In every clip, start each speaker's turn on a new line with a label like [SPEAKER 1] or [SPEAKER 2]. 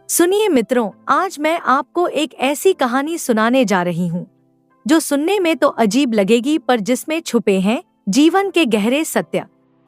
[SPEAKER 1] सुनिए मित्रों, आज मैं आपको एक ऐसी कहानी सुनाने जा रही हूँ जो सुनने में तो अजीब लगेगी, पर जिसमें छुपे हैं जीवन के गहरे सत्य।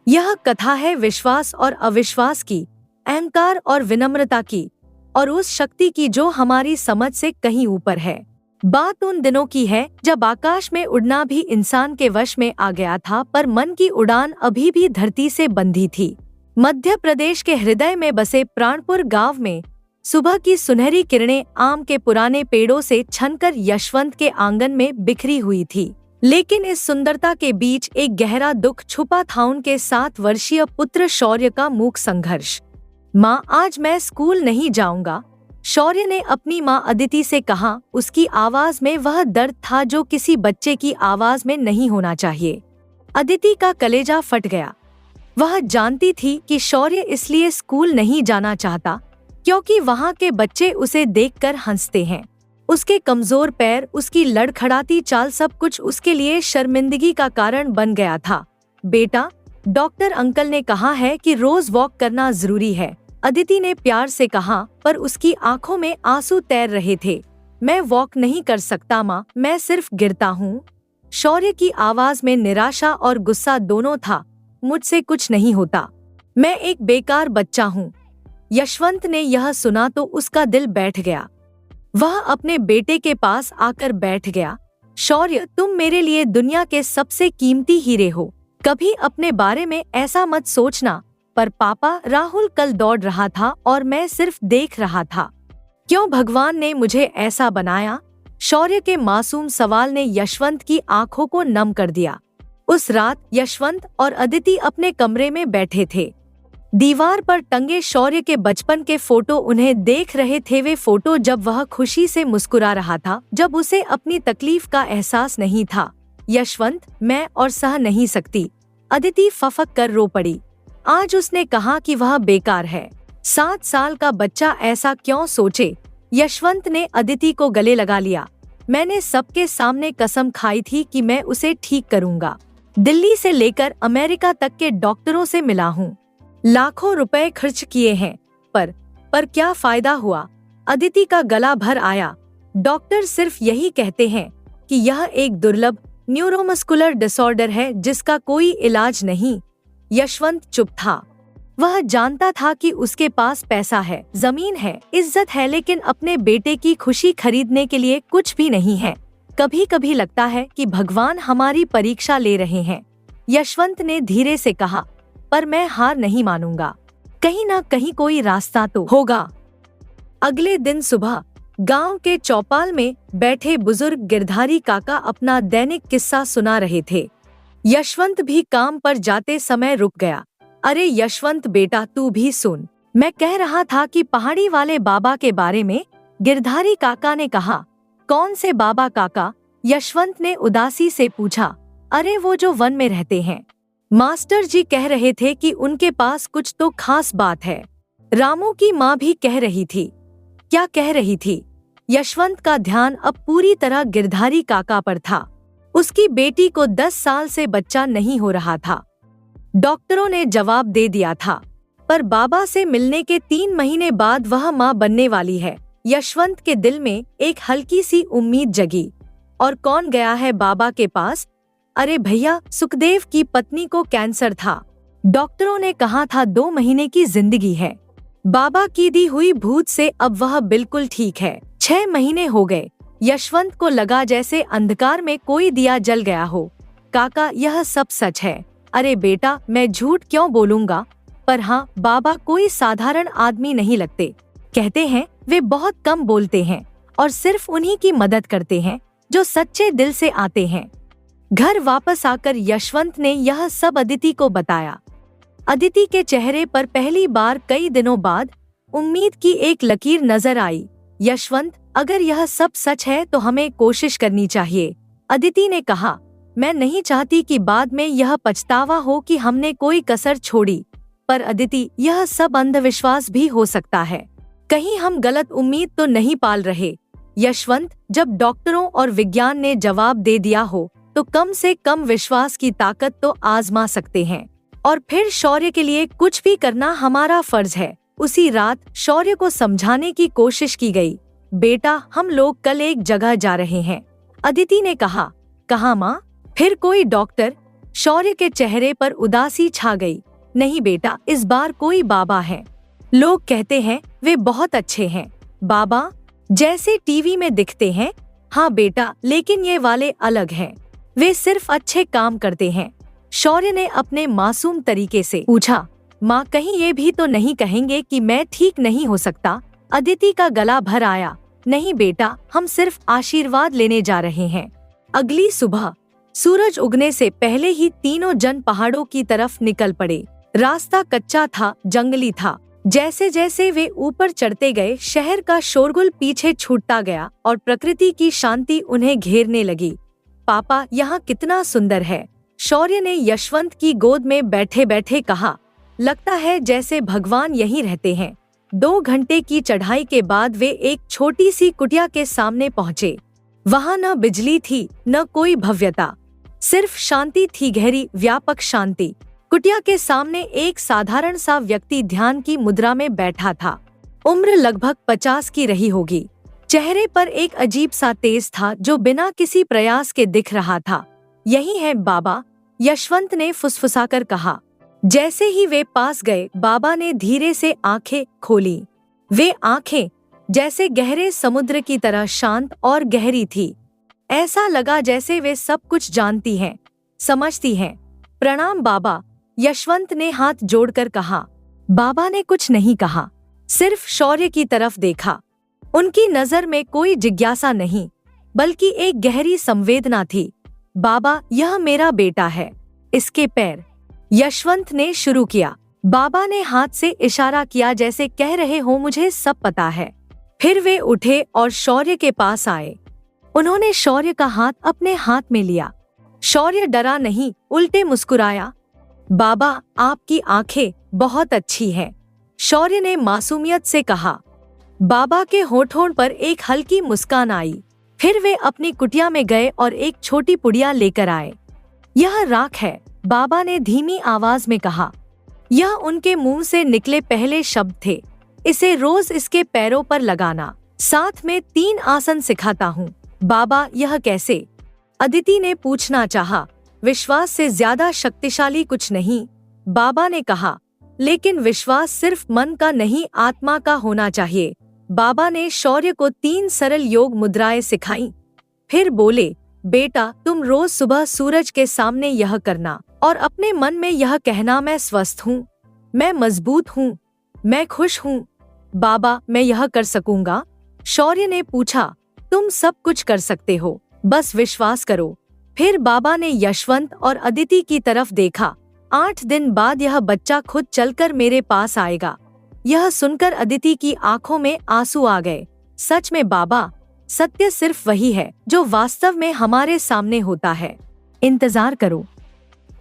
[SPEAKER 1] यह कथा है विश्वास और अविश्वास की, अहंकार और विनम्रता की, और उस शक्ति की जो हमारी समझ से कहीं ऊपर है। बात उन दिनों की है जब आकाश में उड़ना भी इंसान के वश में आ गया था, पर मन की उड़ान अभी भी धरती से बंधी थी। मध्य प्रदेश के हृदय में बसे प्राणपुर गांव में सुबह की सुनहरी किरणें आम के पुराने पेड़ों से छनकर यशवंत के आंगन में बिखरी हुई थी। लेकिन इस सुंदरता के बीच एक गहरा दुख छुपा था, उनके 7 वर्षीय पुत्र शौर्य का मूक संघर्ष। माँ, आज मैं स्कूल नहीं जाऊंगा, शौर्य ने अपनी माँ अदिति से कहा। उसकी आवाज में वह दर्द था जो किसी बच्चे की आवाज में नहीं होना चाहिए। अदिति का कलेजा फट गया। वह जानती थी कि शौर्य इसलिए स्कूल नहीं जाना चाहता क्योंकि वहाँ के बच्चे उसे देखकर हंसते हैं। उसके कमजोर पैर, उसकी लड़खड़ाती चाल, सब कुछ उसके लिए शर्मिंदगी का कारण बन गया था। बेटा, डॉक्टर अंकल ने कहा है कि रोज वॉक करना जरूरी है, अदिति ने प्यार से कहा, पर उसकी आंखों में आंसू तैर रहे थे। मैं वॉक नहीं कर सकता माँ, मैं सिर्फ गिरता हूँ। शौर्य की आवाज में निराशा और गुस्सा दोनों था। मुझसे कुछ नहीं होता, मैं एक बेकार बच्चा हूँ। यशवंत ने यह सुना तो उसका दिल बैठ गया। वह अपने बेटे के पास आकर बैठ गया। शौर्य, तुम मेरे लिए दुनिया के सबसे कीमती हीरे हो, कभी अपने बारे में ऐसा मत सोचना। पर पापा, राहुल कल दौड़ रहा था और मैं सिर्फ देख रहा था। क्यों भगवान ने मुझे ऐसा बनाया? शौर्य के मासूम सवाल ने यशवंत की आंखों को नम कर दिया। उस रात यशवंत और अदिति अपने कमरे में बैठे थे। दीवार पर टंगे शौर्य के बचपन के फोटो उन्हें देख रहे थे। वे फोटो जब वह खुशी से मुस्कुरा रहा था, जब उसे अपनी तकलीफ का एहसास नहीं था। यशवंत, मैं और सह नहीं सकती, अदिति फफक कर रो पड़ी। आज उसने कहा कि वह बेकार है। 7 साल का बच्चा ऐसा क्यों सोचे? यशवंत ने अदिति को गले लगा लिया। मैंने सबके सामने कसम खाई थी कि मैं उसे ठीक करूंगा। दिल्ली से लेकर अमेरिका तक के डॉक्टरों से मिला हूँ, लाखों रुपए खर्च किए हैं, पर क्या फायदा हुआ? अदिति का गला भर आया। डॉक्टर सिर्फ यही कहते हैं कि यह एक दुर्लभ न्यूरोमस्कुलर डिसऑर्डर है जिसका कोई इलाज नहीं। यशवंत चुप था। वह जानता था कि उसके पास पैसा है, जमीन है, इज्जत है, लेकिन अपने बेटे की खुशी खरीदने के लिए कुछ भी नहीं है। कभी कभी लगता है कि भगवान हमारी परीक्षा ले रहे हैं, यशवंत ने धीरे से कहा। पर मैं हार नहीं मानूंगा, कहीं ना कहीं कोई रास्ता तो होगा। अगले दिन सुबह गांव के चौपाल में बैठे बुजुर्ग गिरधारी काका अपना दैनिक किस्सा सुना रहे थे। यशवंत भी काम पर जाते समय रुक गया। अरे यशवंत बेटा, तू भी सुन, मैं कह रहा था कि पहाड़ी वाले बाबा के बारे में, गिरधारी काका ने कहा। कौन से बाबा काका? यशवंत ने उदासी से पूछा। अरे वो जो वन में रहते हैं, मास्टर जी कह रहे थे कि उनके पास कुछ तो खास बात है। रामू की माँ भी कह रही थी। क्या कह रही थी? यशवंत का ध्यान अब पूरी तरह गिरधारी काका पर था। उसकी बेटी को 10 साल से बच्चा नहीं हो रहा था। डॉक्टरों ने जवाब दे दिया था, पर बाबा से मिलने के 3 महीने बाद वह माँ बनने वाली है। यशवंत के दिल में एक हल्की सी उम्मीद जगी। और कौन गया है बाबा के पास? अरे भैया, सुखदेव की पत्नी को कैंसर था। डॉक्टरों ने कहा था 2 महीने की जिंदगी है। बाबा की दी हुई भूत से अब वह बिल्कुल ठीक है। 6 महीने हो गए। यशवंत को लगा जैसे अंधकार में कोई दिया जल गया हो। काका, यह सब सच है। अरे बेटा, मैं झूठ क्यों बोलूंगा? पर हाँ, बाबा कोई साधारण आदमी नहीं लगते। कहते हैं वे बहुत कम बोलते हैं और सिर्फ उन्हीं की मदद करते हैं जो सच्चे दिल से आते हैं। घर वापस आकर यशवंत ने यह सब अदिति को बताया। अदिति के चेहरे पर पहली बार कई दिनों बाद उम्मीद की एक लकीर नजर आई। यशवंत, अगर यह सब सच है तो हमें कोशिश करनी चाहिए, अदिति ने कहा। मैं नहीं चाहती कि बाद में यह पछतावा हो कि हमने कोई कसर छोड़ी। पर अदिति, यह सब अंधविश्वास भी हो सकता है। कहीं हम गलत उम्मीद तो नहीं पाल रहे? यशवंत, जब डॉक्टरों और विज्ञान ने जवाब दे दिया हो तो कम से कम विश्वास की ताकत तो आजमा सकते हैं। और फिर शौर्य के लिए कुछ भी करना हमारा फर्ज है। उसी रात शौर्य को समझाने की कोशिश की गई। बेटा, हम लोग कल एक जगह जा रहे हैं। अदिति ने कहा। कहाँ माँ? फिर कोई डॉक्टर? शौर्य के चेहरे पर उदासी छा गई। नहीं बेटा, इस बार कोई बाबा है। लोग कहते हैं वे बहुत अच्छे हैं। बाबा? जैसे टीवी में दिखते हैं? हाँ बेटा, लेकिन ये वाले अलग हैं। वे सिर्फ अच्छे काम करते हैं। शौर्य ने अपने मासूम तरीके से पूछा। माँ, कहीं ये भी तो नहीं कहेंगे कि मैं ठीक नहीं हो सकता? अदिति का गला भर आया। नहीं बेटा, हम सिर्फ आशीर्वाद लेने जा रहे हैं। अगली सुबह सूरज उगने से पहले ही तीनों जन पहाड़ों की तरफ निकल पड़े। रास्ता कच्चा था, जंगली था। जैसे जैसे वे ऊपर चढ़ते गए, शहर का शोरगुल पीछे छूटता गया और प्रकृति की शांति उन्हें घेरने लगी। पापा, यहाँ कितना सुंदर है, शौर्य ने यशवंत की गोद में बैठे बैठे कहा। लगता है जैसे भगवान यहीं रहते हैं। 2 घंटे की चढ़ाई के बाद वे एक छोटी सी कुटिया के सामने पहुँचे। वहाँ न बिजली थी, न कोई भव्यता, सिर्फ शांति थी, गहरी व्यापक शांति। कुटिया के सामने एक साधारण सा व्यक्ति ध्यान की मुद्रा में बैठा था। उम्र लगभग 50 की रही होगी। चेहरे पर एक अजीब सा तेज था जो बिना किसी प्रयास के दिख रहा था। यही है बाबा, यशवंत ने फुसफुसाकर कहा। जैसे ही वे पास गए, बाबा ने धीरे से आंखें खोली। वे आंखें जैसे गहरे समुद्र की तरह शांत और गहरी थी। ऐसा लगा जैसे वे सब कुछ जानती हैं, समझती हैं। प्रणाम बाबा, यशवंत ने हाथ जोड़कर कहा। बाबा ने कुछ नहीं कहा, सिर्फ शौर्य की तरफ देखा। उनकी नजर में कोई जिज्ञासा नहीं, बल्कि एक गहरी संवेदना थी। बाबा, यह मेरा बेटा है, इसके पैर। यशवंत ने शुरू किया। बाबा ने हाथ से इशारा किया जैसे कह रहे हो मुझे सब पता है। फिर वे उठे और शौर्य के पास आए। उन्होंने शौर्य का हाथ अपने हाथ में लिया। शौर्य डरा नहीं, उल्टे मुस्कुराया। बाबा, आपकी आंखें बहुत अच्छी हैं, शौर्य ने मासूमियत से कहा। बाबा के होठों पर एक हल्की मुस्कान आई। फिर वे अपनी कुटिया में गए और एक छोटी पुड़िया लेकर आए। यह राख है, बाबा ने धीमी आवाज में कहा। यह उनके मुंह से निकले पहले शब्द थे। इसे रोज इसके पैरों पर लगाना, साथ में 3 आसन सिखाता हूँ। बाबा, यह कैसे? अदिति ने पूछना चाहा। विश्वास से ज्यादा शक्तिशाली कुछ नहीं, बाबा ने कहा। लेकिन विश्वास सिर्फ मन का नहीं, आत्मा का होना चाहिए। बाबा ने शौर्य को 3 सरल योग मुद्राएं सिखाई। फिर बोले, बेटा, तुम रोज सुबह सूरज के सामने यह करना और अपने मन में यह कहना, मैं स्वस्थ हूँ, मैं मजबूत हूँ, मैं खुश हूँ। बाबा, मैं यह कर सकूंगा? शौर्य ने पूछा। तुम सब कुछ कर सकते हो, बस विश्वास करो। फिर बाबा ने यशवंत और अदिति की तरफ देखा। 8 दिन बाद यह बच्चा खुद चलकर मेरे पास आएगा। यह सुनकर अदिति की आंखों में आंसू आ गए। सच में बाबा, सत्य सिर्फ वही है जो वास्तव में हमारे सामने होता है। इंतजार करो।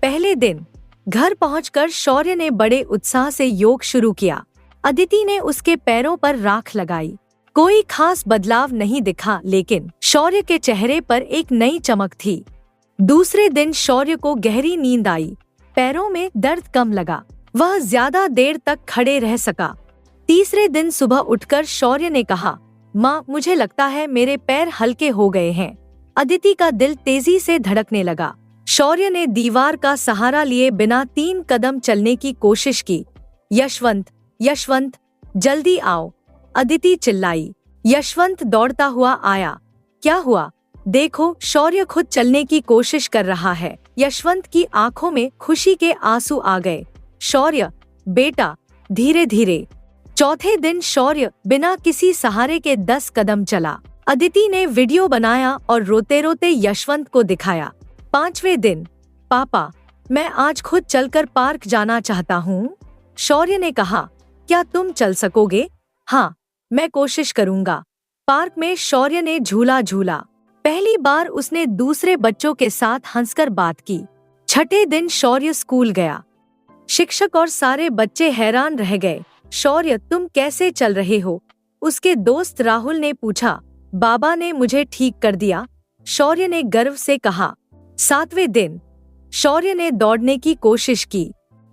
[SPEAKER 1] पहले दिन घर पहुंचकर शौर्य ने बड़े उत्साह से योग शुरू किया। अदिति ने उसके पैरों पर राख लगाई। कोई खास बदलाव नहीं दिखा, लेकिन शौर्य के चेहरे पर एक नई चमक थी। दूसरे दिन शौर्य को गहरी नींद आई। पैरों में दर्द कम लगा, वह ज्यादा देर तक खड़े रह सका। तीसरे दिन सुबह उठकर शौर्य ने कहा, माँ, मुझे लगता है मेरे पैर हल्के हो गए हैं। अदिति का दिल तेजी से धड़कने लगा। शौर्य ने दीवार का सहारा लिए बिना 3 कदम चलने की कोशिश की। यशवंत, यशवंत, जल्दी आओ, अदिति चिल्लाई। यशवंत दौड़ता हुआ आया। क्या हुआ? देखो, शौर्य खुद चलने की कोशिश कर रहा है। यशवंत की आंखों में खुशी के आंसू आ गए। शौर्य, बेटा, धीरे धीरे। चौथे दिन शौर्य बिना किसी सहारे के 10 कदम चला। अदिति ने वीडियो बनाया और रोते रोते यशवंत को दिखाया। 5वें दिन, पापा, मैं आज खुद चलकर पार्क जाना चाहता हूँ, शौर्य ने कहा। क्या तुम चल सकोगे? हाँ, मैं कोशिश करूँगा। पार्क में शौर्य ने झूला झूला। पहली बार उसने दूसरे बच्चों के साथ हंसकर बात की। 6ठे दिन शौर्य स्कूल गया। शिक्षक और सारे बच्चे हैरान रह गए। शौर्य, तुम कैसे चल रहे हो? उसके दोस्त राहुल ने पूछा। बाबा ने मुझे ठीक कर दिया, शौर्य ने गर्व से कहा। 7वें दिन, शौर्य ने दौड़ने की कोशिश की।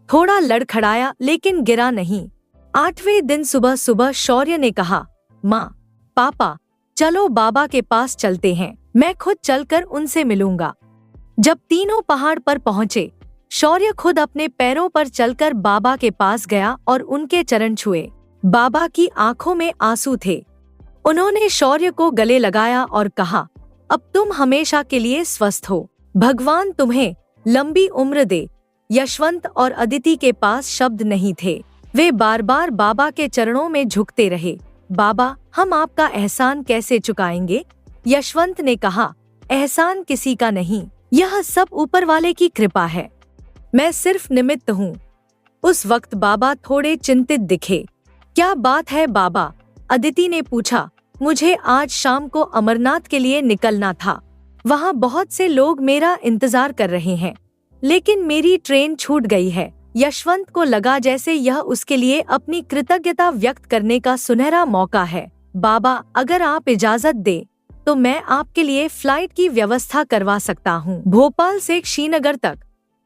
[SPEAKER 1] थोड़ा लड़खड़ाया लेकिन गिरा नहीं। 8वें दिन सुबह सुबह शौर्य ने कहा, माँ, पापा, चलो बाबा के पास चलते हैं, मैं खुद चलकर उनसे मिलूंगा। जब तीनों पहाड़ पर पहुँचे, शौर्य खुद अपने पैरों पर चलकर बाबा के पास गया और उनके चरण छुए। बाबा की आंखों में आंसू थे। उन्होंने शौर्य को गले लगाया और कहा, अब तुम हमेशा के लिए स्वस्थ हो, भगवान तुम्हें लंबी उम्र दे। यशवंत और अदिति के पास शब्द नहीं थे। वे बार बार बाबा के चरणों में झुकते रहे। बाबा, हम आपका एहसान कैसे चुकाएंगे? यशवंत ने कहा, एहसान किसी का नहीं, यह सब ऊपर वाले की कृपा है, मैं सिर्फ निमित्त हूँ। उस वक्त बाबा थोड़े चिंतित दिखे। क्या बात है बाबा? अदिति ने पूछा। मुझे आज शाम को अमरनाथ के लिए निकलना था। वहाँ बहुत से लोग मेरा इंतजार कर रहे हैं, लेकिन मेरी ट्रेन छूट गई है। यशवंत को लगा जैसे यह उसके लिए अपनी कृतज्ञता व्यक्त करने का सुनहरा मौका है। बाबा, अगर आप इजाजत दे तो मैं आपके लिए फ्लाइट की व्यवस्था करवा सकता हूँ, भोपाल से श्रीनगर तक।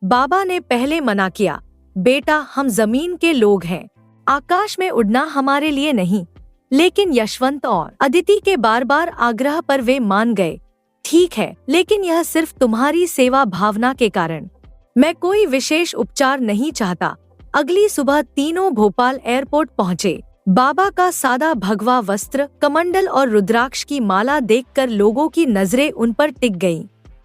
[SPEAKER 1] बाबा ने पहले मना किया, बेटा, हम जमीन के लोग हैं, आकाश में उड़ना हमारे लिए नहीं। लेकिन यशवंत और अदिति के बार बार आग्रह पर वे मान गए। ठीक है, लेकिन यह सिर्फ तुम्हारी सेवा भावना के कारण, मैं कोई विशेष उपचार नहीं चाहता। अगली सुबह तीनों भोपाल एयरपोर्ट पहुँचे। बाबा का सादा भगवा वस्त्र, कमंडल और रुद्राक्ष की माला देखकर लोगों की नजरें उन पर टिक गईं।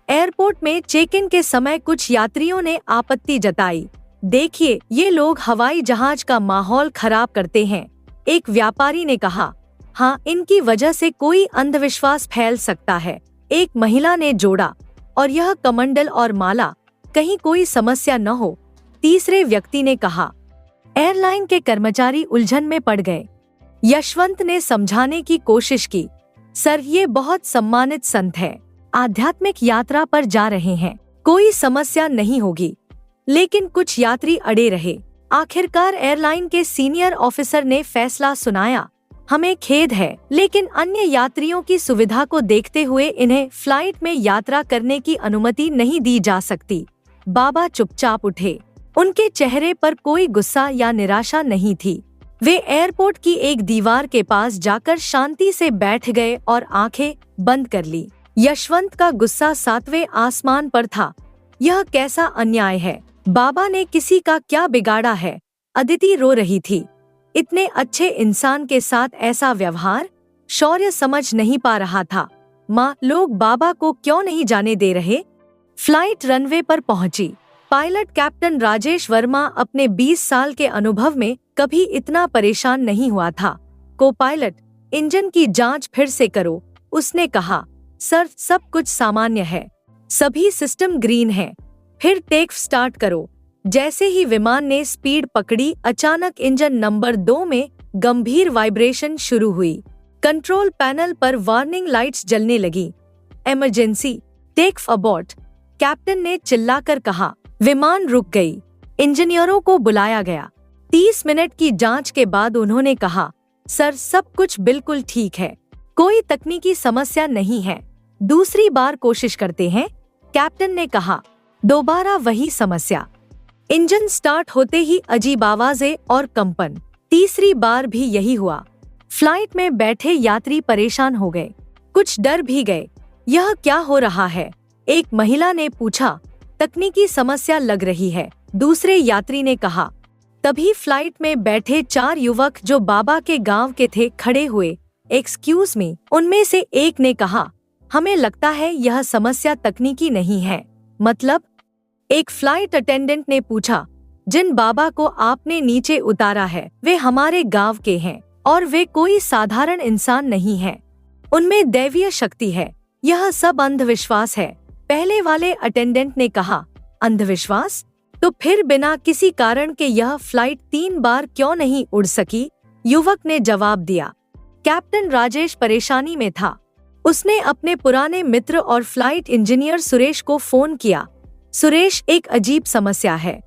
[SPEAKER 1] एयरपोर्ट में चेक इन के समय कुछ यात्रियों ने आपत्ति जताई। देखिए, ये लोग हवाई जहाज का माहौल खराब करते हैं, एक व्यापारी ने कहा। हाँ, इनकी वजह से कोई अंधविश्वास फैल सकता है, एक महिला ने जोड़ा। और यह कमंडल और माला, कहीं कोई समस्या न हो, तीसरे व्यक्ति ने कहा। एयरलाइन के कर्मचारी उलझन में पड़ गए। यशवंत ने समझाने की कोशिश की, सर, ये बहुत सम्मानित संत है, आध्यात्मिक यात्रा पर जा रहे हैं, कोई समस्या नहीं होगी। लेकिन कुछ यात्री अड़े रहे। आखिरकार एयरलाइन के सीनियर ऑफिसर ने फैसला सुनाया, हमें खेद है, लेकिन अन्य यात्रियों की सुविधा को देखते हुए इन्हें फ्लाइट में यात्रा करने की अनुमति नहीं दी जा सकती। बाबा चुपचाप उठे। उनके चेहरे पर कोई गुस्सा या निराशा नहीं थी। वे एयरपोर्ट की एक दीवार के पास जाकर शांति से बैठ गए और आंखें बंद कर ली। यशवंत का गुस्सा 7वें आसमान पर था। यह कैसा अन्याय है? बाबा ने किसी का क्या बिगाड़ा है? अदिति रो रही थी। इतने अच्छे इंसान के साथ ऐसा व्यवहार? शौर्य समझ नहीं पा रहा था। माँ, लोग बाबा को क्यों नहीं जाने दे रहे? फ्लाइट रनवे पर पहुंची। पायलट कैप्टन राजेश वर्मा अपने 20 साल के अनुभव में कभी इतना परेशान नहीं हुआ था। को पायलट, इंजन की जांच फिर से करो, उसने कहा। सर, सब कुछ सामान्य है, सभी सिस्टम ग्रीन है। फिर टेक स्टार्ट करो। जैसे ही विमान ने स्पीड पकड़ी, अचानक इंजन नंबर 2 में गंभीर वाइब्रेशन शुरू हुई। कंट्रोल पैनल पर वार्निंग लाइट्स जलने लगी। इमरजेंसी, टेक अबॉर्ट, कैप्टन ने चिल्लाकर कहा। विमान रुक गई। इंजीनियरों को बुलाया गया। 30 मिनट की जांच के बाद उन्होंने कहा, सर, सब कुछ बिल्कुल ठीक है, कोई तकनीकी समस्या नहीं है। दूसरी बार कोशिश करते हैं, कैप्टन ने कहा। दोबारा वही समस्या। इंजन स्टार्ट होते ही अजीब आवाजें और कंपन। तीसरी बार भी यही हुआ। फ्लाइट में बैठे यात्री परेशान हो गए, कुछ डर भी गए। यह क्या हो रहा है? एक महिला ने पूछा। तकनीकी समस्या लग रही है, दूसरे यात्री ने कहा। तभी फ्लाइट में बैठे 4 युवक जो बाबा के गांव के थे खड़े हुए। एक्सक्यूज मी, उनमें से एक ने कहा। हमें लगता है यह समस्या तकनीकी नहीं है। मतलब? एक फ्लाइट अटेंडेंट ने पूछा। जिन बाबा को आपने नीचे उतारा है वे हमारे गांव के हैं और वे कोई साधारण इंसान नहीं है, उनमें दैवीय शक्ति है, यह सब अंधविश्वास है। पहले वाले अटेंडेंट ने कहा। अंधविश्वास? तो फिर बिना किसी कारण के यह फ्लाइट 3 बार क्यों नहीं उड़ सकी? युवक ने जवाब दिया। कैप्टन राजेश परेशानी में था। उसने अपने पुराने मित्र और फ्लाइट इंजीनियर सुरेश को फोन किया। सुरेश, एक अजीब समस्या है,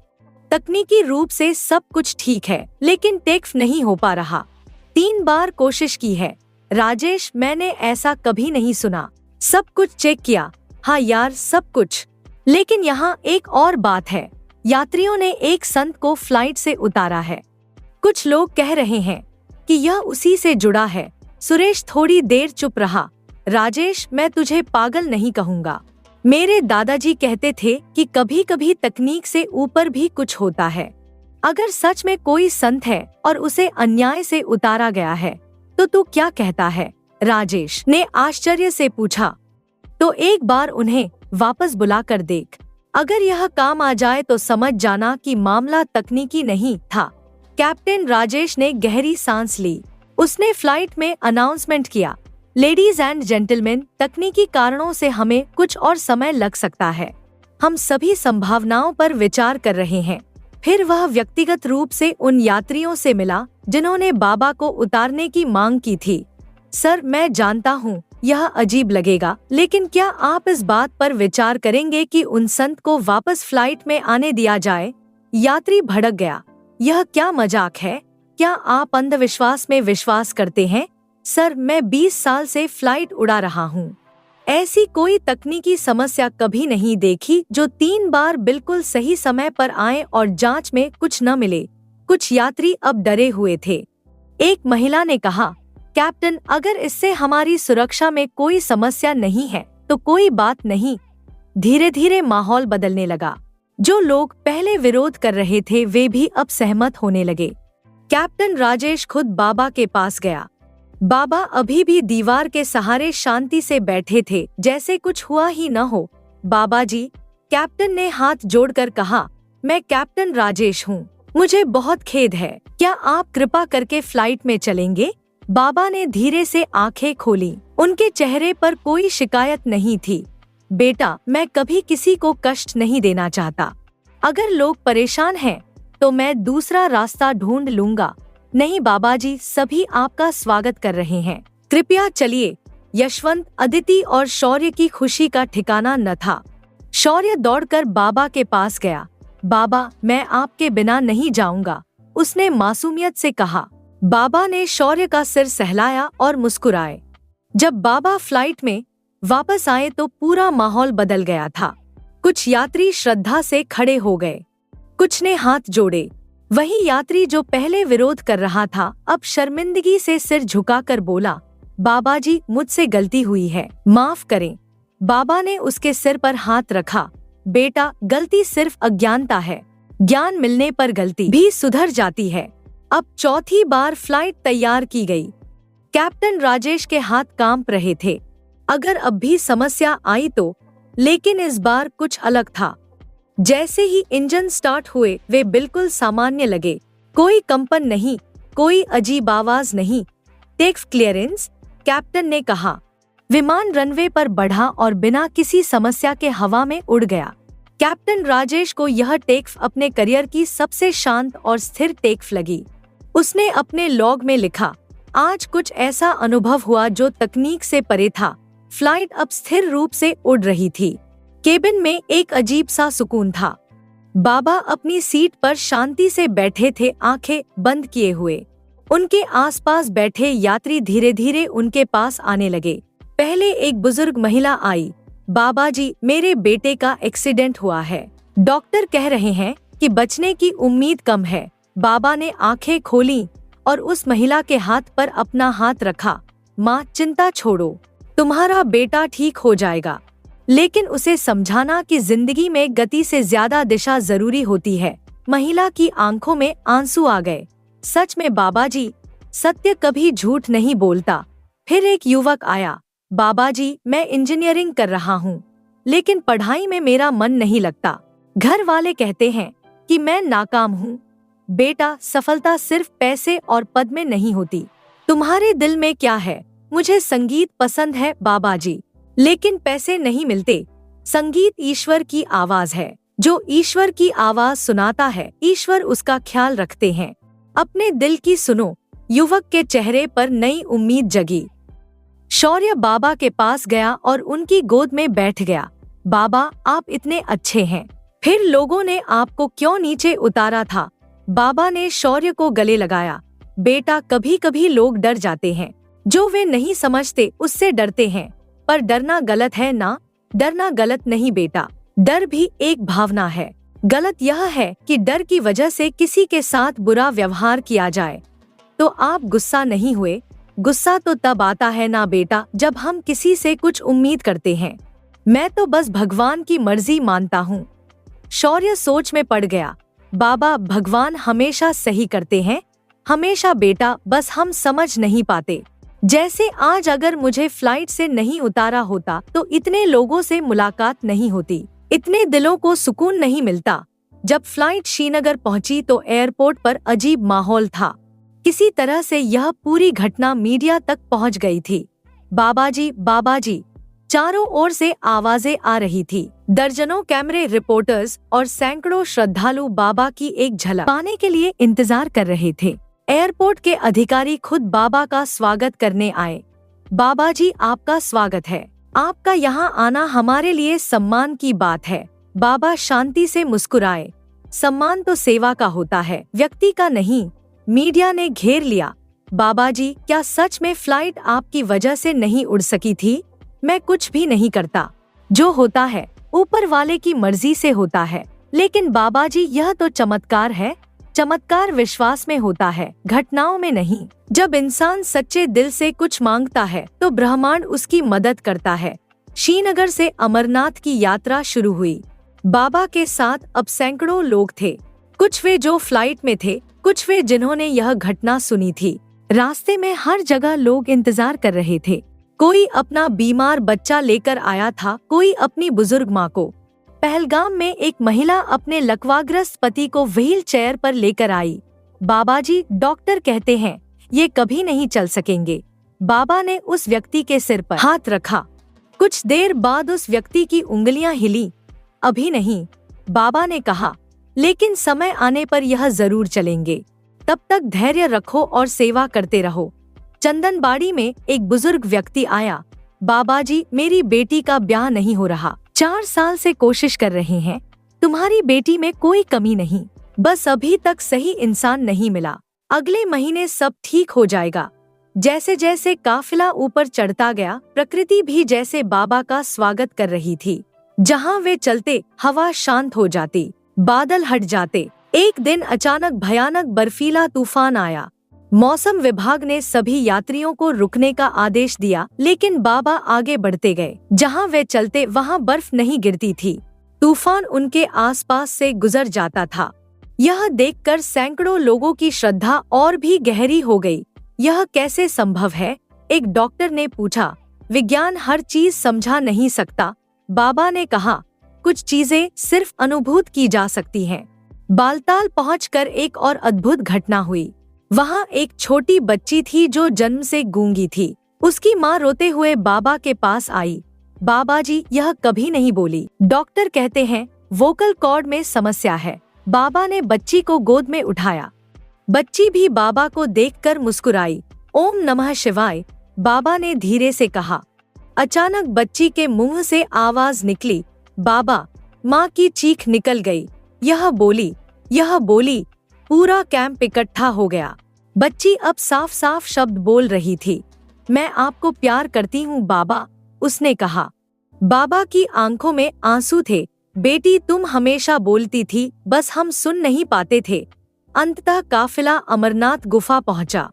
[SPEAKER 1] तकनीकी रूप से सब कुछ ठीक है, लेकिन टेक नहीं हो पा रहा। 3 बार कोशिश की है। राजेश, मैंने ऐसा कभी नहीं सुना। सब कुछ चेक किया। हाँ यार, सब कुछ। लेकिन यहाँ एक और बात है, यात्रियों ने एक संत को फ्लाइट से उतारा है। कुछ लोग कह रहे हैं कि यह उसी से जुड़ा है। सुरेश थोड़ी देर चुप रहा। राजेश, मैं तुझे पागल नहीं कहूँगा। मेरे दादाजी कहते थे कि कभी कभी तकनीक से ऊपर भी कुछ होता है। अगर सच में कोई संत है और उसे अन्याय से उतारा गया है तो तू क्या कहता है? राजेश ने आश्चर्य से पूछा। तो एक बार उन्हें वापस बुलाकर देख। अगर यह काम आ जाए तो समझ जाना कि मामला तकनीकी नहीं था। कैप्टन राजेश ने गहरी सांस ली। उसने फ्लाइट में अनाउंसमेंट किया, लेडीज एंड जेंटलमैन, तकनीकी कारणों से हमें कुछ और समय लग सकता है। हम सभी संभावनाओं पर विचार कर रहे हैं। फिर वह व्यक्तिगत रूप से उन यात्रियों से मिला जिन्होंने बाबा को उतारने की मांग की थी। सर, मैं जानता हूँ यह अजीब लगेगा, लेकिन क्या आप इस बात पर विचार करेंगे कि उन संत को वापस फ्लाइट में आने दिया जाए? यात्री भड़क गया। यह क्या मजाक है? क्या आप अंधविश्वास में विश्वास करते हैं? सर, मैं 20 साल से फ्लाइट उड़ा रहा हूँ। ऐसी कोई तकनीकी समस्या कभी नहीं देखी जो 3 बार बिल्कुल सही समय पर आए और जांच में कुछ न मिले। कुछ यात्री अब डरे हुए थे। एक महिला ने कहा, कैप्टन, अगर इससे हमारी सुरक्षा में कोई समस्या नहीं है तो कोई बात नहीं। धीरे धीरे माहौल बदलने लगा। जो लोग पहले विरोध कर रहे थे वे भी अब सहमत होने लगे। कैप्टन राजेश खुद बाबा के पास गया। बाबा अभी भी दीवार के सहारे शांति से बैठे थे, जैसे कुछ हुआ ही न हो। बाबा जी, कैप्टन ने हाथ जोड़कर कहा, मैं कैप्टन राजेश हूँ। मुझे बहुत खेद है। क्या आप कृपा करके फ्लाइट में चलेंगे? बाबा ने धीरे से आंखें खोली। उनके चेहरे पर कोई शिकायत नहीं थी। बेटा, मैं कभी किसी को कष्ट नहीं देना चाहता। अगर लोग परेशान हैं तो मैं दूसरा रास्ता ढूंढ लूंगा। नहीं बाबा जी, सभी आपका स्वागत कर रहे हैं। कृपया चलिए। यशवंत, अदिति और शौर्य की खुशी का ठिकाना न था। शौर्य दौड़कर बाबा के पास गया। बाबा, मैं आपके बिना नहीं जाऊंगा, उसने मासूमियत से कहा। बाबा ने शौर्य का सिर सहलाया और मुस्कुराए। जब बाबा फ्लाइट में वापस आए तो पूरा माहौल बदल गया था। कुछ यात्री श्रद्धा से खड़े हो गए, कुछ ने हाथ जोड़े। वही यात्री जो पहले विरोध कर रहा था अब शर्मिंदगी से सिर झुकाकर बोला, बाबा जी, मुझसे गलती हुई है, माफ करें। बाबा ने उसके सिर पर हाथ रखा। बेटा, गलती सिर्फ अज्ञानता है। ज्ञान मिलने पर गलती भी सुधर जाती है। अब चौथी बार फ्लाइट तैयार की गई। कैप्टन राजेश के हाथ कांप रहे थे। अगर अब भी समस्या आई तो, लेकिन इस बार कुछ अलग था। जैसे ही इंजन स्टार्ट हुए वे बिल्कुल सामान्य लगे। कोई कंपन नहीं, कोई अजीब आवाज नहीं। टेक क्लियरेंस, कैप्टन ने कहा। विमान रनवे पर बढ़ा और बिना किसी समस्या के हवा में उड़ गया। कैप्टन राजेश को यह टेक अपने करियर की सबसे शांत और स्थिर टेक लगी। उसने अपने लॉग में लिखा, आज कुछ ऐसा अनुभव हुआ जो तकनीक से परे था। फ्लाइट अब स्थिर रूप से उड़ रही थी। केबिन में एक अजीब सा सुकून था। बाबा अपनी सीट पर शांति से बैठे थे, आंखें बंद किए हुए। उनके आसपास बैठे यात्री धीरे धीरे उनके पास आने लगे। पहले एक बुजुर्ग महिला आई। बाबा जी, मेरे बेटे का एक्सीडेंट हुआ है। डॉक्टर कह रहे हैं कि बचने की उम्मीद कम है। बाबा ने आंखें खोली और उस महिला के हाथ पर अपना हाथ रखा। माँ, चिंता छोड़ो, तुम्हारा बेटा ठीक हो जाएगा। लेकिन उसे समझाना कि जिंदगी में गति से ज्यादा दिशा जरूरी होती है। महिला की आंखों में आंसू आ गए। सच में बाबा जी, सत्य कभी झूठ नहीं बोलता। फिर एक युवक आया। बाबा जी, मैं इंजीनियरिंग कर रहा हूँ, लेकिन पढ़ाई में मेरा मन नहीं लगता। घर वाले कहते हैं कि मैं नाकाम हूँ। बेटा, सफलता सिर्फ पैसे और पद में नहीं होती। तुम्हारे दिल में क्या है? मुझे संगीत पसंद है बाबा जी, लेकिन पैसे नहीं मिलते। संगीत ईश्वर की आवाज है। जो ईश्वर की आवाज सुनाता है, ईश्वर उसका ख्याल रखते हैं। अपने दिल की सुनो। युवक के चेहरे पर नई उम्मीद जगी। शौर्य बाबा के पास गया और उनकी गोद में बैठ गया। बाबा, आप इतने अच्छे हैं, फिर लोगों ने आपको क्यों नीचे उतारा था? बाबा ने शौर्य को गले लगाया। बेटा, कभी कभी लोग डर जाते हैं। जो वे नहीं समझते उससे डरते हैं, पर डरना गलत है ना? डरना गलत नहीं बेटा, डर भी एक भावना है। गलत यह है कि डर की वजह से किसी के साथ बुरा व्यवहार किया जाए। तो आप गुस्सा नहीं हुए। गुस्सा तो तब आता है ना बेटा जब हम किसी से कुछ उम्मीद करते हैं। मैं तो बस भगवान की मर्जी मानता हूँ। शौर्य सोच में पड़ गया। बाबा, भगवान हमेशा सही करते हैं, हमेशा बेटा, बस हम समझ नहीं पाते। जैसे आज अगर मुझे फ्लाइट से नहीं उतारा होता तो इतने लोगों से मुलाकात नहीं होती, इतने दिलों को सुकून नहीं मिलता। जब फ्लाइट श्रीनगर पहुंची तो एयरपोर्ट पर अजीब माहौल था। किसी तरह से यह पूरी घटना मीडिया तक पहुंच गई थी। बाबाजी, बाबाजी, चारों ओर से आवाजें आ रही थी। दर्जनों कैमरे, रिपोर्टर्स और सैकड़ों श्रद्धालु बाबा की एक झलक पाने के लिए इंतजार कर रहे थे। एयरपोर्ट के अधिकारी खुद बाबा का स्वागत करने आए। बाबाजी, आपका स्वागत है। आपका यहाँ आना हमारे लिए सम्मान की बात है। बाबा शांति से मुस्कुराए। सम्मान तो सेवा का होता है, व्यक्ति का नहीं। मीडिया ने घेर लिया। बाबाजी, क्या सच में फ्लाइट आपकी वजह से नहीं उड़ सकी थी? मैं कुछ भी नहीं करता। जो होता है ऊपर वाले की मर्जी से होता है। लेकिन बाबाजी, यह तो चमत्कार है। चमत्कार विश्वास में होता है, घटनाओं में नहीं। जब इंसान सच्चे दिल से कुछ मांगता है तो ब्रह्मांड उसकी मदद करता है। श्रीनगर से अमरनाथ की यात्रा शुरू हुई। बाबा के साथ अब सैकड़ों लोग थे। कुछ वे जो फ्लाइट में थे, कुछ वे जिन्होंने यह घटना सुनी थी। रास्ते में हर जगह लोग इंतजार कर रहे थे। कोई अपना बीमार बच्चा लेकर आया था, कोई अपनी बुजुर्ग माँ को। पहलगाम में एक महिला अपने लकवाग्रस्त पति को व्हील चेयर पर लेकर आई। बाबाजी, डॉक्टर कहते हैं ये कभी नहीं चल सकेंगे। बाबा ने उस व्यक्ति के सिर पर हाथ रखा। कुछ देर बाद उस व्यक्ति की उंगलियां हिली। अभी नहीं, बाबा ने कहा, लेकिन समय आने पर यह जरूर चलेंगे। तब तक धैर्य रखो और सेवा करते रहो। चंदनबाड़ी में एक बुजुर्ग व्यक्ति आया। बाबाजी, मेरी बेटी का ब्याह नहीं हो रहा। 4 साल से कोशिश कर रहे हैं। तुम्हारी बेटी में कोई कमी नहीं, बस अभी तक सही इंसान नहीं मिला। अगले महीने सब ठीक हो जाएगा। जैसे जैसे काफिला ऊपर चढ़ता गया, प्रकृति भी जैसे बाबा का स्वागत कर रही थी। जहाँ वे चलते, हवा शांत हो जाती, बादल हट जाते। एक दिन अचानक भयानक बर्फीला तूफान आया। मौसम विभाग ने सभी यात्रियों को रुकने का आदेश दिया, लेकिन बाबा आगे बढ़ते गए। जहाँ वे चलते वहाँ बर्फ नहीं गिरती थी। तूफान उनके आसपास से गुजर जाता था। यह देखकर सैकड़ों लोगों की श्रद्धा और भी गहरी हो गई। यह कैसे संभव है? एक डॉक्टर ने पूछा। विज्ञान हर चीज समझा नहीं सकता, बाबा ने कहा। कुछ चीजें सिर्फ अनुभूत की जा सकती हैं। बालताल पहुंचकर एक और अद्भुत घटना हुई। वहाँ एक छोटी बच्ची थी जो जन्म से गूंगी थी। उसकी माँ रोते हुए बाबा के पास आई। बाबाजी, यह कभी नहीं बोली। डॉक्टर कहते हैं वोकल कॉर्ड में समस्या है। बाबा ने बच्ची को गोद में उठाया। बच्ची भी बाबा को देखकर मुस्कुराई। ओम नमः शिवाय, बाबा ने धीरे से कहा। अचानक बच्ची के मुंह से आवाज निकली, बाबा। माँ की चीख निकल गई। यह बोली। पूरा कैंप इकट्ठा हो गया। बच्ची अब साफ साफ शब्द बोल रही थी। मैं आपको प्यार करती हूँ बाबा, उसने कहा। बाबा की आंखों में आंसू थे। बेटी, तुम हमेशा बोलती थी, बस हम सुन नहीं पाते थे। अंततः काफिला अमरनाथ गुफा पहुंचा।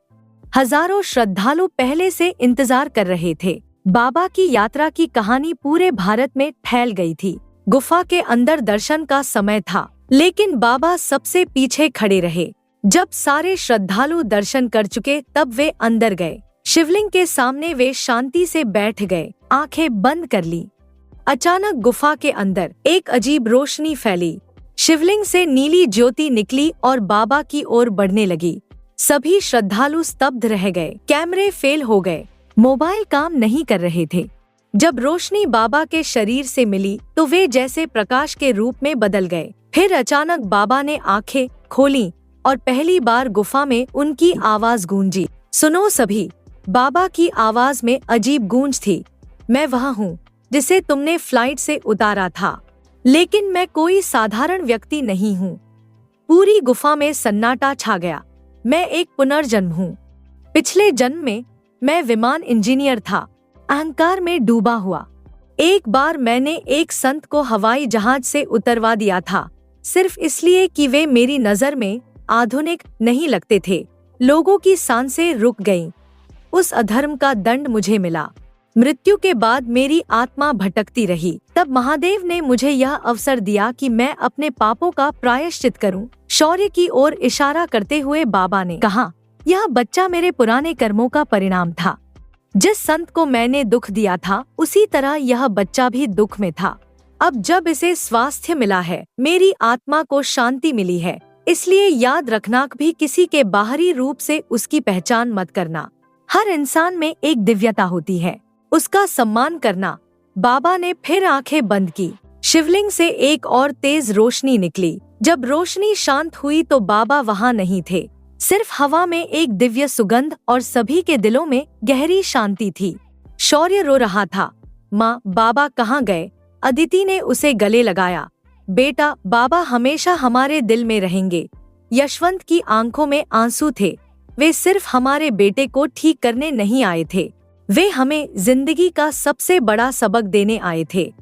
[SPEAKER 1] हजारों श्रद्धालु पहले से इंतजार कर रहे थे। बाबा की यात्रा की कहानी पूरे भारत में फैल गई थी। गुफा के अंदर दर्शन का समय था, लेकिन बाबा सबसे पीछे खड़े रहे। जब सारे श्रद्धालु दर्शन कर चुके तब वे अंदर गए। शिवलिंग के सामने वे शांति से बैठ गए, आंखें बंद कर ली। अचानक गुफा के अंदर एक अजीब रोशनी फैली। शिवलिंग से नीली ज्योति निकली और बाबा की ओर बढ़ने लगी। सभी श्रद्धालु स्तब्ध रह गए। कैमरे फेल हो गए, मोबाइल काम नहीं कर रहे थे। जब रोशनी बाबा के शरीर से मिली तो वे जैसे प्रकाश के रूप में बदल गए। फिर अचानक बाबा ने आंखें खोली और पहली बार गुफा में उनकी आवाज गूंजी। सुनो सभी, बाबा की आवाज में अजीब गूंज थी। मैं वह हूँ जिसे तुमने फ्लाइट से उतारा था, लेकिन मैं कोई साधारण व्यक्ति नहीं हूँ। पूरी गुफा में सन्नाटा छा गया। मैं एक पुनर्जन्म हूँ। पिछले जन्म में मैं विमान इंजीनियर था, अहंकार में डूबा हुआ। एक बार मैंने एक संत को हवाई जहाज से उतरवा दिया था। सिर्फ इसलिए कि वे मेरी नजर में आधुनिक नहीं लगते थे। लोगों की सांसें रुक गईं। उस अधर्म का दंड मुझे मिला। मृत्यु के बाद मेरी आत्मा भटकती रही। तब महादेव ने मुझे यह अवसर दिया कि मैं अपने पापों का प्रायश्चित करूं। शौर्य की ओर इशारा करते हुए बाबा ने कहा, यह बच्चा मेरे पुराने कर्मों का परिणाम था। जिस संत को मैंने दुख दिया था, उसी तरह यह बच्चा भी दुख में था। अब जब इसे स्वास्थ्य मिला है, मेरी आत्मा को शांति मिली है। इसलिए याद रखना, भी किसी के बाहरी रूप से उसकी पहचान मत करना। हर इंसान में एक दिव्यता होती है, उसका सम्मान करना। बाबा ने फिर आंखें बंद की। शिवलिंग से एक और तेज रोशनी निकली। जब रोशनी शांत हुई तो बाबा वहाँ नहीं थे। सिर्फ हवा में एक दिव्य सुगंध और सभी के दिलों में गहरी शांति थी। शौर्य रो रहा था। माँ, बाबा कहाँ गए? अदिति ने उसे गले लगाया। बेटा, बाबा हमेशा हमारे दिल में रहेंगे। यशवंत की आंखों में आंसू थे। वे सिर्फ हमारे बेटे को ठीक करने नहीं आए थे, वे हमें जिंदगी का सबसे बड़ा सबक देने आए थे।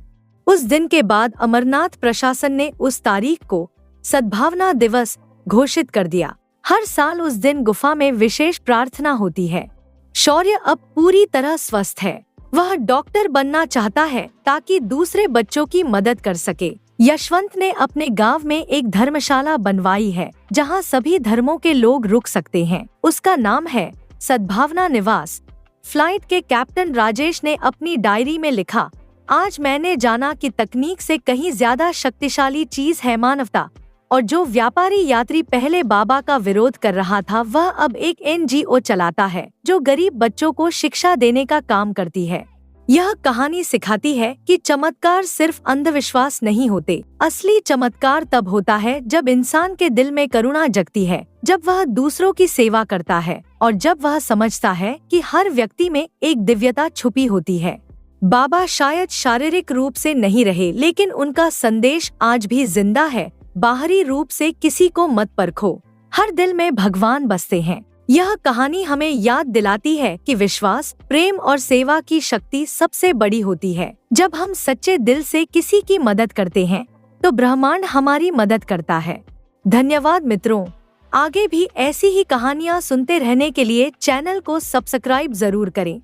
[SPEAKER 1] उस दिन के बाद अमरनाथ प्रशासन ने उस तारीख को सद्भावना दिवस घोषित कर दिया। हर साल उस दिन गुफा में विशेष प्रार्थना होती है। शौर्य अब पूरी तरह स्वस्थ है। वह डॉक्टर बनना चाहता है ताकि दूसरे बच्चों की मदद कर सके। यशवंत ने अपने गांव में एक धर्मशाला बनवाई है, जहां सभी धर्मों के लोग रुक सकते हैं। उसका नाम है सद्भावना निवास। फ्लाइट के कैप्टन राजेश ने अपनी डायरी में लिखा, आज मैंने जाना कि तकनीक से कहीं ज्यादा शक्तिशाली चीज है मानवता। और जो व्यापारी यात्री पहले बाबा का विरोध कर रहा था, वह अब एक NGO चलाता है जो गरीब बच्चों को शिक्षा देने का काम करती है। यह कहानी सिखाती है कि चमत्कार सिर्फ अंधविश्वास नहीं होते। असली चमत्कार तब होता है जब इंसान के दिल में करुणा जगती है, जब वह दूसरों की सेवा करता है और जब वह समझता है कि हर व्यक्ति में एक दिव्यता छुपी होती है। बाबा शायद शारीरिक रूप से नहीं रहे, लेकिन उनका संदेश आज भी जिंदा है। बाहरी रूप से किसी को मत परखो, हर दिल में भगवान बसते हैं। यह कहानी हमें याद दिलाती है कि विश्वास, प्रेम और सेवा की शक्ति सबसे बड़ी होती है। जब हम सच्चे दिल से किसी की मदद करते हैं, तो ब्रह्मांड हमारी मदद करता है। धन्यवाद मित्रों। आगे भी ऐसी ही कहानियाँ सुनते रहने के लिए चैनल को सब्सक्राइब जरूर करें।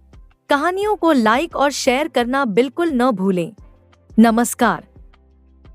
[SPEAKER 1] कहानियों को लाइक और शेयर करना बिल्कुल न भूलें। नमस्कार।